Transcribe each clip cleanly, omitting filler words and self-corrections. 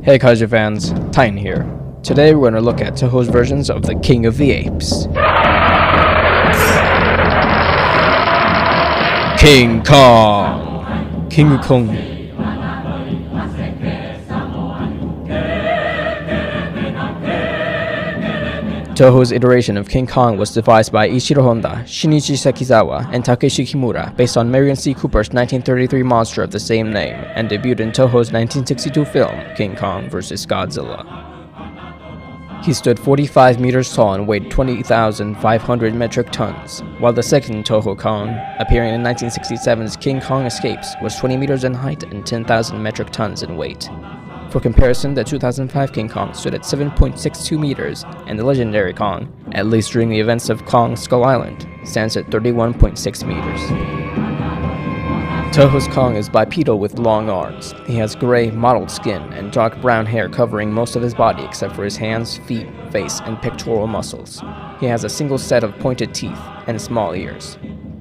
Hey kaiju fans, Titan here. Today we're going to look at TOHO's versions of the King of the Apes. King Kong! King Kong. TOHO's iteration of King Kong was devised by Ichiro Honda, Shinichi Sekizawa, and Takeshi Kimura based on Marion C. Cooper's 1933 monster of the same name, and debuted in TOHO's 1962 film, King Kong vs. Godzilla. He stood 45 meters tall and weighed 20,500 metric tons, while the second TOHO Kong, appearing in 1967's King Kong Escapes, was 20 meters in height and 10,000 metric tons in weight. For comparison, the 2005 King Kong stood at 7.62 meters, and the legendary Kong, at least during the events of Kong Skull Island, stands at 31.6 meters. TOHO's Kong is bipedal with long arms. He has gray, mottled skin and dark brown hair covering most of his body except for his hands, feet, face, and pectoral muscles. He has a single set of pointed teeth and small ears.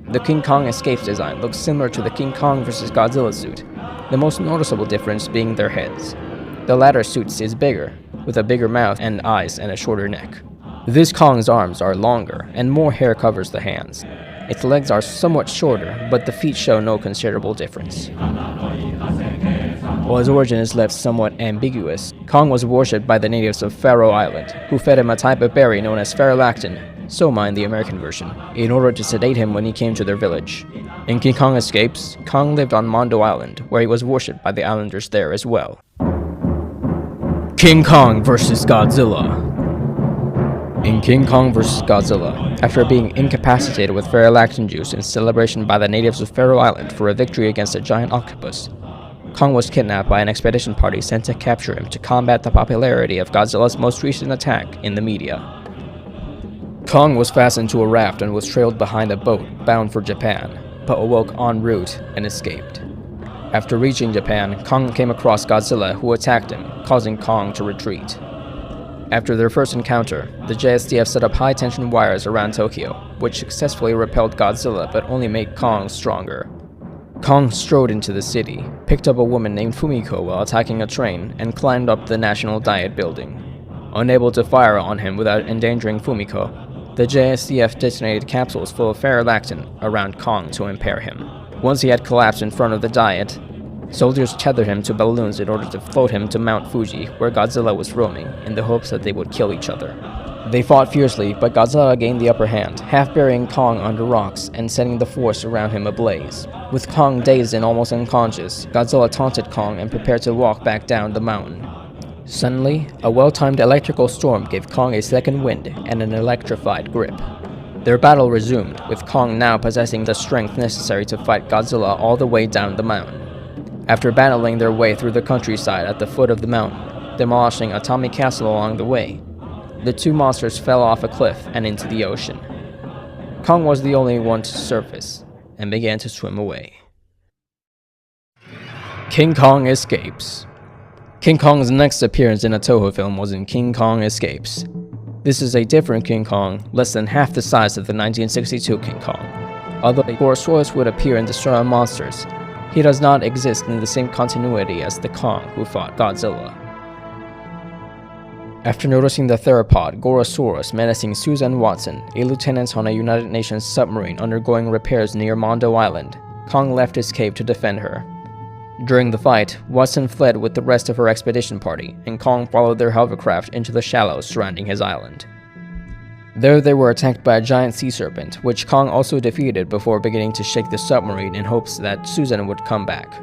The King Kong Escapes design looks similar to the King Kong vs. Godzilla suit, the most noticeable difference being their heads. The latter suit is bigger, with a bigger mouth and eyes and a shorter neck. This Kong's arms are longer, and more hair covers the hands. Its legs are somewhat shorter, but the feet show no considerable difference. While his origin is left somewhat ambiguous, Kong was worshipped by the natives of Faroe Island, who fed him a type of berry known as ferrolactin, soma in the American version, in order to sedate him when he came to their village. In King Kong Escapes, Kong lived on Mondo Island, where he was worshipped by the islanders there as well. King Kong vs. Godzilla. In King Kong vs. Godzilla, after being incapacitated with ferrolactin juice in celebration by the natives of Faroe Island for a victory against a giant octopus, Kong was kidnapped by an expedition party sent to capture him to combat the popularity of Godzilla's most recent attack in the media. Kong was fastened to a raft and was trailed behind a boat bound for Japan, but awoke en route and escaped. After reaching Japan, Kong came across Godzilla, who attacked him, causing Kong to retreat. After their first encounter, the JSDF set up high-tension wires around Tokyo, which successfully repelled Godzilla but only made Kong stronger. Kong strode into the city, picked up a woman named Fumiko while attacking a train, and climbed up the National Diet building. Unable to fire on him without endangering Fumiko, the JSDF detonated capsules full of ferrolactin around Kong to impair him. Once he had collapsed in front of the Diet, soldiers tethered him to balloons in order to float him to Mount Fuji, where Godzilla was roaming, in the hopes that they would kill each other. They fought fiercely, but Godzilla gained the upper hand, half burying Kong under rocks and setting the forest around him ablaze. With Kong dazed and almost unconscious, Godzilla taunted Kong and prepared to walk back down the mountain. Suddenly, a well-timed electrical storm gave Kong a second wind and an electrified grip. Their battle resumed, with Kong now possessing the strength necessary to fight Godzilla all the way down the mountain. After battling their way through the countryside at the foot of the mountain, demolishing a Tommy Castle along the way, the two monsters fell off a cliff and into the ocean. Kong was the only one to surface, and began to swim away. King Kong Escapes. King Kong's next appearance in a TOHO film was in King Kong Escapes. This is a different King Kong, less than half the size of the 1962 King Kong. Although Gorosaurus would appear in Destroy All Monsters, he does not exist in the same continuity as the Kong who fought Godzilla. After noticing the theropod Gorosaurus menacing Susan Watson, a lieutenant on a United Nations submarine undergoing repairs near Mondo Island, Kong left his cave to defend her. During the fight, Watson fled with the rest of her expedition party, and Kong followed their hovercraft into the shallows surrounding his island. There they were attacked by a giant sea serpent, which Kong also defeated before beginning to shake the submarine in hopes that Susan would come back.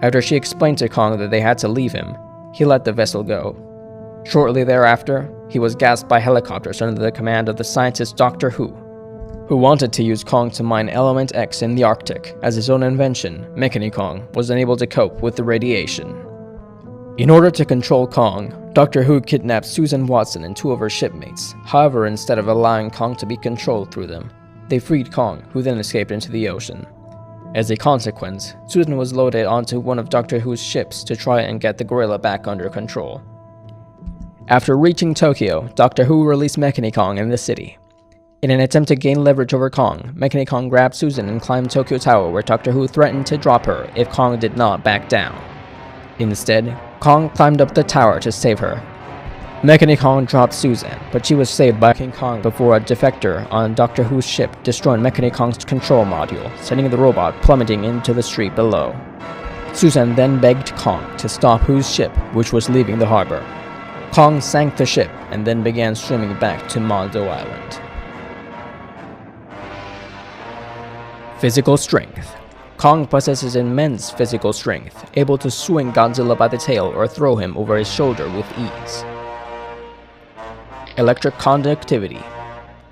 After she explained to Kong that they had to leave him, he let the vessel go. Shortly thereafter, he was gassed by helicopters under the command of the scientist Dr. Who wanted to use Kong to mine Element X in the Arctic, as his own invention, Mechanicong, was unable to cope with the radiation. In order to control Kong, Dr. Who kidnapped Susan Watson and two of her shipmates. However, instead of allowing Kong to be controlled through them, they freed Kong, who then escaped into the ocean. As a consequence, Susan was loaded onto one of Dr. Who's ships to try and get the gorilla back under control. After reaching Tokyo, Dr. Who released Mechanicong in the city. In an attempt to gain leverage over Kong, Mechanicong grabbed Susan and climbed Tokyo Tower, where Doctor Who threatened to drop her if Kong did not back down. Instead, Kong climbed up the tower to save her. Mechanicon dropped Susan, but she was saved by King Kong before a defector on Doctor Who's ship destroyed Mechanicon's control module, sending the robot plummeting into the street below. Susan then begged Kong to stop Who's ship, which was leaving the harbor. Kong sank the ship and then began swimming back to Mondo Island. Physical strength. Kong possesses immense physical strength, able to swing Godzilla by the tail or throw him over his shoulder with ease. Electric conductivity.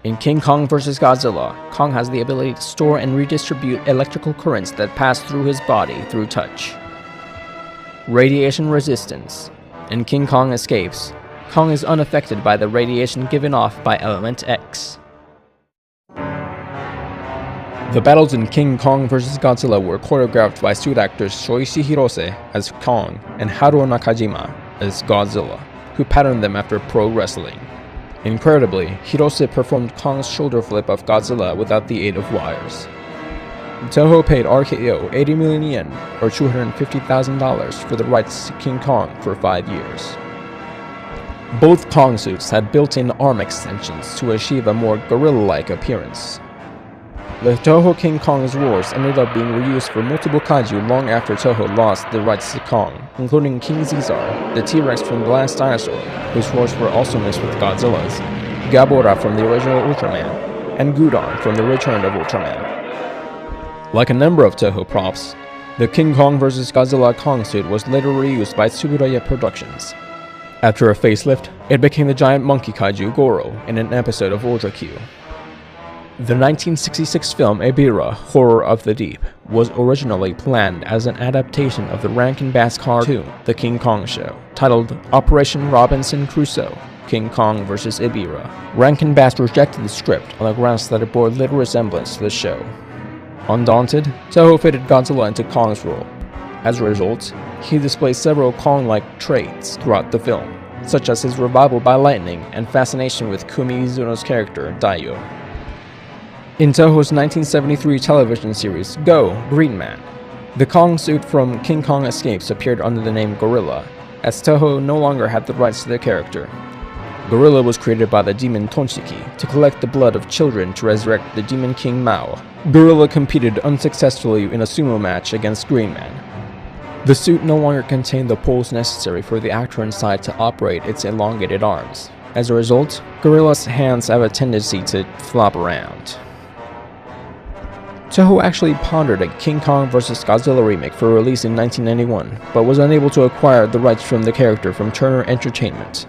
In King Kong vs. Godzilla, Kong has the ability to store and redistribute electrical currents that pass through his body through touch. Radiation resistance. In King Kong Escapes, Kong is unaffected by the radiation given off by Element X. The battles in King Kong vs. Godzilla were choreographed by suit actors Shoichi Hirose as Kong and Haruo Nakajima as Godzilla, who patterned them after pro wrestling. Incredibly, Hirose performed Kong's shoulder flip of Godzilla without the aid of wires. TOHO paid RKO 80 million yen, or $250,000, for the rights to King Kong for 5 years. Both Kong suits had built-in arm extensions to achieve a more gorilla-like appearance. The TOHO King Kong's roars ended up being reused for multiple kaiju long after TOHO lost the rights to Kong, including King Zizar, the T-Rex from The Last Dinosaur, whose roars were also mixed with Godzilla's, Gabora from the original Ultraman, and Gudon from The Return of Ultraman. Like a number of TOHO props, the King Kong vs. Godzilla Kong suit was later reused by Tsuburaya Productions. After a facelift, it became the giant monkey kaiju Goro in an episode of Ultra Q. The 1966 film Ebirah, Horror of the Deep, was originally planned as an adaptation of the Rankin-Bass cartoon, The King Kong Show, titled Operation Robinson Crusoe, King Kong vs. Ebirah. Rankin-Bass rejected the script on the grounds that it bore little resemblance to the show. Undaunted, TOHO fitted Godzilla into Kong's role. As a result, he displays several Kong-like traits throughout the film, such as his revival by lightning and fascination with Kumi Mizuno's character, Daiyo. In TOHO's 1973 television series, Go! Green Man, the Kong suit from King Kong Escapes appeared under the name Gorilla, as TOHO no longer had the rights to the character. Gorilla was created by the demon Tonshiki to collect the blood of children to resurrect the demon king Mao. Gorilla competed unsuccessfully in a sumo match against Green Man. The suit no longer contained the poles necessary for the actor inside to operate its elongated arms. As a result, Gorilla's hands have a tendency to flop around. TOHO actually pondered a King Kong vs. Godzilla remake for release in 1991, but was unable to acquire the rights from the character from Turner Entertainment.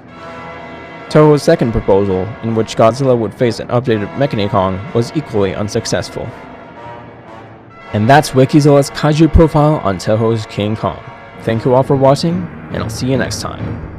TOHO's second proposal, in which Godzilla would face an updated Mechanicon, was equally unsuccessful. And that's Wikizilla's kaiju profile on TOHO's King Kong. Thank you all for watching, and I'll see you next time.